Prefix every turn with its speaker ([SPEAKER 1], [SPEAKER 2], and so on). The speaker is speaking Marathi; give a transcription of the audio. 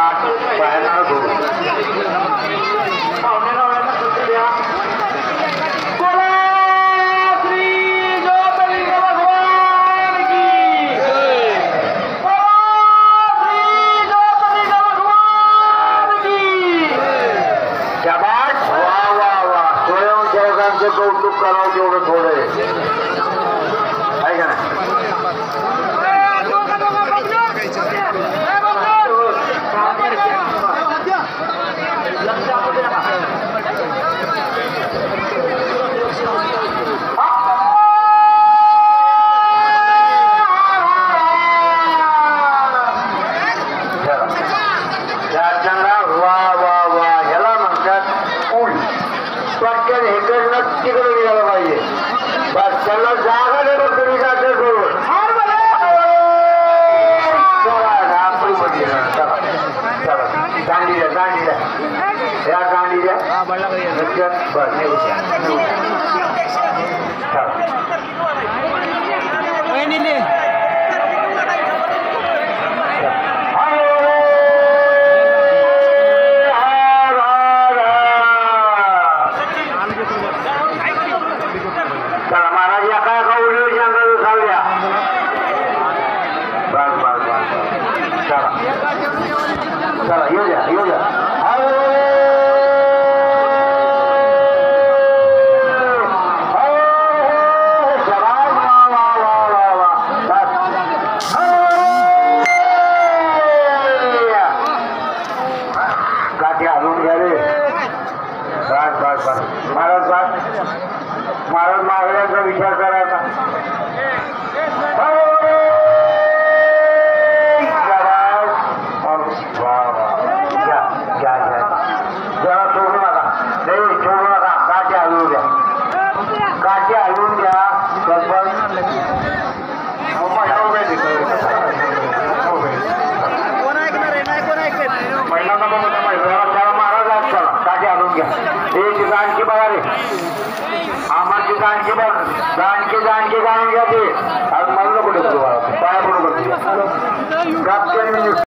[SPEAKER 1] ताट बाहेर धुवून कौतुक करावं तेवढं थोडं आहे का नाही तिकडे गेला पाहिजे बस त्याला जागा देतो तुम्ही जाते करून चला दांडी द्या दांडी द्या या दांडी द्या चला येऊ द्या येऊ द्या काठी हलवून घ्या रे बस बस बस महाराज बस महाराज मागण्याचा विचार करायचा